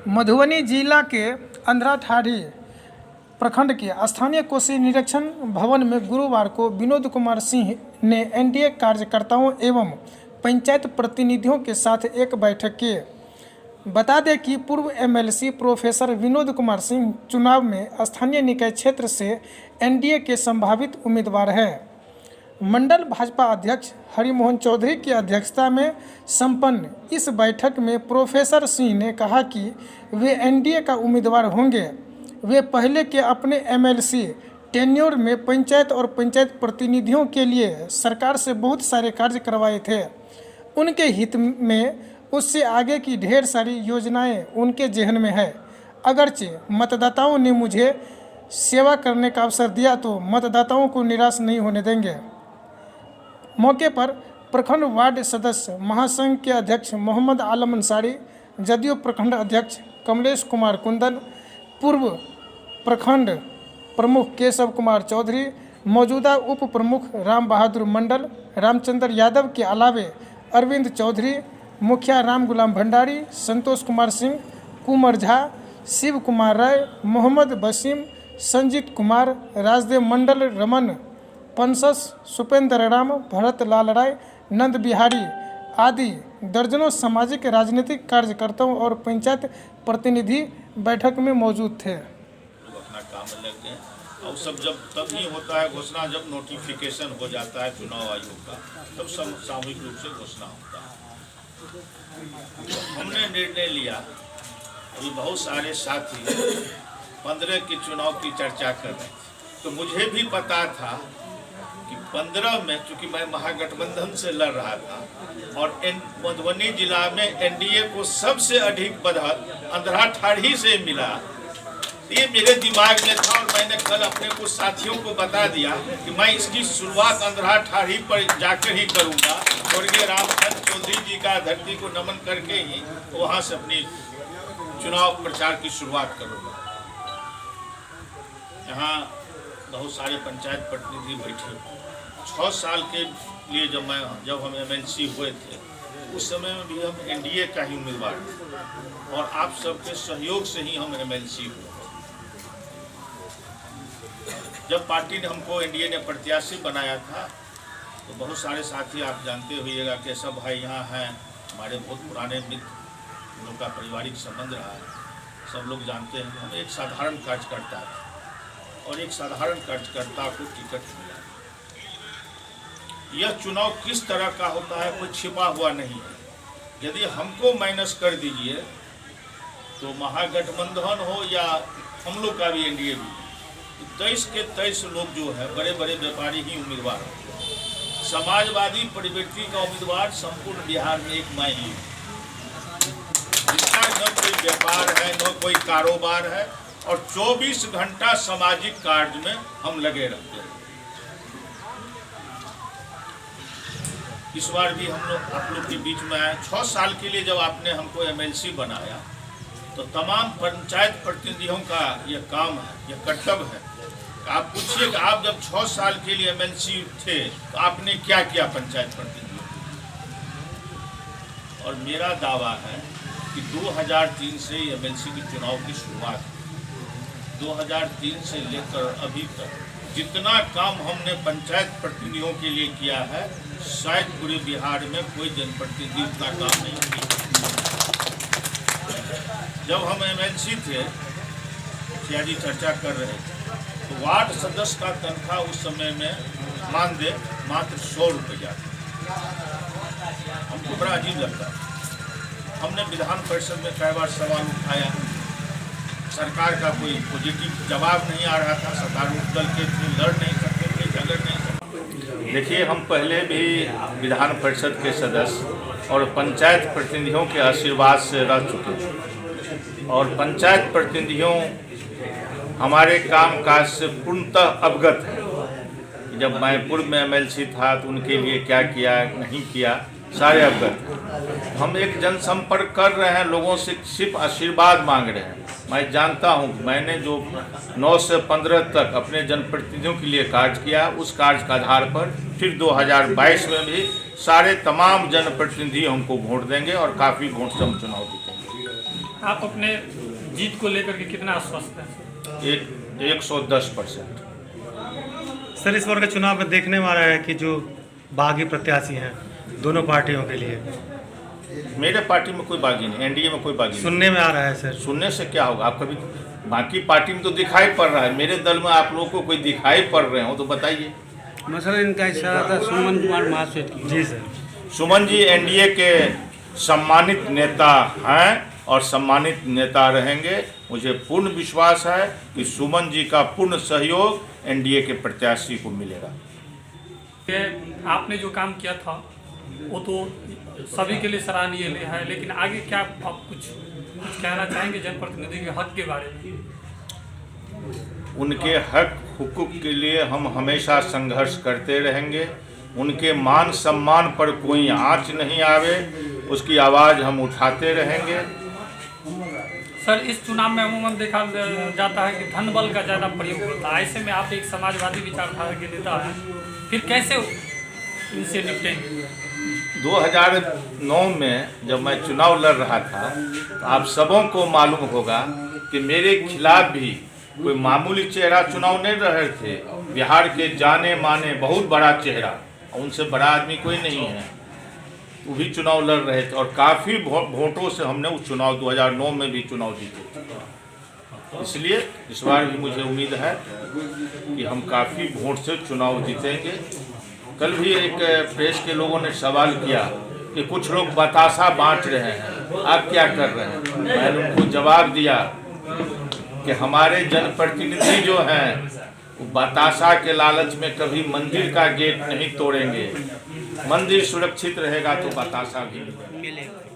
मधुबनी जिला के अंधराठाढ़ी प्रखंड के स्थानीय कोशी निरीक्षण भवन में गुरुवार को विनोद कुमार सिंह ने एनडीए कार्यकर्ताओं एवं पंचायत प्रतिनिधियों के साथ एक बैठक की। बता दें कि पूर्व एमएलसी प्रोफेसर विनोद कुमार सिंह चुनाव में स्थानीय निकाय क्षेत्र से एनडीए के संभावित उम्मीदवार हैं। मंडल भाजपा अध्यक्ष हरिमोहन चौधरी की अध्यक्षता में संपन्न इस बैठक में प्रोफेसर सिंह ने कहा कि वे एनडीए का उम्मीदवार होंगे। वे पहले के अपने एमएलसी टेन्योर में पंचायत और पंचायत प्रतिनिधियों के लिए सरकार से बहुत सारे कार्य करवाए थे। उनके हित में उससे आगे की ढेर सारी योजनाएं उनके जेहन में है। अगरचे मतदाताओं ने मुझे सेवा करने का अवसर दिया तो मतदाताओं को निराश नहीं होने देंगे। मौके पर प्रखंड वार्ड सदस्य महासंघ के अध्यक्ष मोहम्मद आलम अंसारी, जदयू प्रखंड अध्यक्ष कमलेश कुमार कुंदन, पूर्व प्रखंड प्रमुख केशव कुमार चौधरी, मौजूदा उप प्रमुख राम बहादुर मंडल, रामचंद्र यादव के अलावे अरविंद चौधरी, मुखिया राम गुलाम भंडारी, संतोष कुमार सिंह, कुंवर झा, शिव कुमार राय, मोहम्मद बसीम, संजीत कुमार, राजदेव मंडल, रमन पंसस, सुपेंद्र राम, भरत लाल राय, नंद बिहारी आदि दर्जनों सामाजिक राजनीतिक कार्यकर्ताओं और पंचायत प्रतिनिधि बैठक में मौजूद थे। अपना काम में लग गए और सब जब तब ही होता है घोषणा, जब नोटिफिकेशन हो जाता है चुनाव आयोग का, तब सब सामूहिक रूप से घोषणा होता है। हमने निर्णय लिया, अभी बहुत सारे साथी 15 के चुनाव की चर्चा कर रहे थे, तो मुझे भी पता था कि 15 में, चूंकि मैं महागठबंधन से लड़ रहा था और मधुबनी जिला में एनडीए को सबसे अधिक बढ़त अंधराठाढ़ी से मिला, ये मेरे दिमाग में था और मैंने कल अपने कुछ साथियों को बता दिया कि मैं इसकी शुरुआत अंधराठाढ़ी पर जाकर ही करूंगा। स्वर्गीय रामचंद्र चौधरी जी का धरती को नमन करके ही वहां से अपनी चुनाव प्रचार की शुरुआत करूंगा। यहाँ बहुत सारे पंचायत प्रतिनिधि बैठे, 6 साल के लिए जब हम एमएलसी हुए थे उस समय में भी हम एनडीए का ही उम्मीदवार थे और आप सबके सहयोग से ही हम एमएलसी हुए। जब पार्टी ने हमको एनडीए ने प्रत्याशी बनाया था तो बहुत सारे साथी, आप जानते होइएगा, केशव भाई यहाँ हैं, हमारे बहुत पुराने मित्र, हम लोग का पारिवारिक संबंध रहा है, सब लोग जानते हैं। हम एक साधारण कार्यकर्ता थे और एक साधारण कार्यकर्ता को टिकट मिला। यह चुनाव किस तरह का होता है कोई छिपा हुआ नहीं है। यदि हमको माइनस कर दीजिए तो महागठबंधन हो या हम लोग का भी एनडीए भी, तो 23 के 23 लोग जो है बड़े बड़े व्यापारी ही उम्मीदवार हो। समाजवादी प्रवृत्ति का उम्मीदवार संपूर्ण बिहार में एक मैं ही, जिसका न कोई व्यापार है न कोई कारोबार है और 24 घंटा सामाजिक कार्य में हम लगे रहते हैं। इस बार भी हम लोग आप लोग के बीच में आए। 6 साल के लिए जब आपने हमको एमएलसी बनाया तो तमाम पंचायत प्रतिनिधियों का यह काम है, यह कर्तव्य है। आप पूछिए कि आप जब 6 साल के लिए एमएलसी थे तो आपने क्या किया पंचायत प्रतिनिधियों को। और मेरा दावा है कि 2003 से एमएलसी की चुनाव की शुरुआत, 2003 से लेकर अभी तक जितना काम हमने पंचायत प्रतिनिधियों के लिए किया है, शायद पूरे बिहार में कोई जनप्रतिनिधि उतना काम नहीं किया। जब हम एमएलसी थे, मुखिया जी चर्चा कर रहे थे, तो वार्ड सदस्य का तनख्वाह उस समय में मानदेय मात्र 100 रुपया था। हमको बड़ा अजीब लगता था। हमने विधान परिषद में कई बार सवाल उठाया, सरकार का कोई पॉजिटिव जवाब नहीं आ रहा था। सत्तारूढ़ दल के थे, लड़ नहीं सकते थे, झगड़ नहीं सकते। देखिए, हम पहले भी विधान परिषद के सदस्य और पंचायत प्रतिनिधियों के आशीर्वाद से रह चुके हैं और पंचायत प्रतिनिधियों हमारे कामकाज से पूर्णतः अवगत है। जब मैं पूर्व में एमएलसी था तो उनके लिए क्या किया नहीं किया सारे अवगत हैं। हम एक जनसंपर्क कर रहे हैं, लोगों से सिर्फ आशीर्वाद मांग रहे हैं। मैं जानता हूं, मैंने जो 9 से 15 तक अपने जनप्रतिनिधियों के लिए कार्य किया, उस कार्य के आधार पर फिर 2022 में भी सारे तमाम जनप्रतिनिधि हमको वोट देंगे और काफ़ी वोट से हम चुनाव जीतेंगे। आप अपने जीत को लेकर के कितना आश्वस्त हैं? 110%। सर, इस बार के चुनाव में देखने में आ रहा है कि जो बागी प्रत्याशी हैं दोनों पार्टियों के लिए, मेरे पार्टी में कोई बागी नहीं, एनडीए में कोई बागी नहीं। सुनने में आ रहा है सर। सुनने से क्या होगा? आप कभी बाकी पार्टी में तो दिखाई पड़ रहा है, मेरे दल में आप लोगों को कोई दिखाई पड़ रहे हो तो बताइए। मसला इनका इशारा था सुमन कुमार महासेठ की। जी सर। सुमन जी एनडीए के सम्मानित नेता हैं और सम्मानित नेता रहेंगे। मुझे पूर्ण विश्वास है कि सुमन जी का पूर्ण सहयोग एनडीए के प्रत्याशी को मिलेगा। आपने जो काम किया था वो तो सभी के लिए सराहनीय है, लेकिन आगे क्या आप कुछ कहना चाहेंगे जनप्रतिनिधि के हक के बारे में? उनके हक हुकूक के लिए हम हमेशा संघर्ष करते रहेंगे। उनके मान सम्मान पर कोई आँच नहीं आवे, उसकी आवाज़ हम उठाते रहेंगे। सर, इस चुनाव में अमूमन देखा जाता है कि धन बल का ज़्यादा प्रयोग होता है। ऐसे में आप एक समाजवादी विचारधारा के नेता हैं, फिर कैसे इनसे निपटेंगे? 2009 में जब मैं चुनाव लड़ रहा था तो आप सबों को मालूम होगा कि मेरे खिलाफ भी कोई मामूली चेहरा चुनाव नहीं रहे थे। बिहार के जाने माने बहुत बड़ा चेहरा, उनसे बड़ा आदमी कोई नहीं है, वो भी चुनाव लड़ रहे थे और काफ़ी वोटों से हमने उस चुनाव 2009 में भी चुनाव जीते थे। इसलिए इस बार भी मुझे उम्मीद है कि हम काफ़ी वोट से चुनाव जीतेंगे। कल भी एक प्रेस के लोगों ने सवाल किया कि कुछ लोग बतासा बांट रहे हैं, आप क्या कर रहे हैं? मैंने उनको जवाब दिया कि हमारे जनप्रतिनिधि जो हैं वो बतासा के लालच में कभी मंदिर का गेट नहीं तोड़ेंगे। मंदिर सुरक्षित रहेगा तो बतासा भी मिलेगा।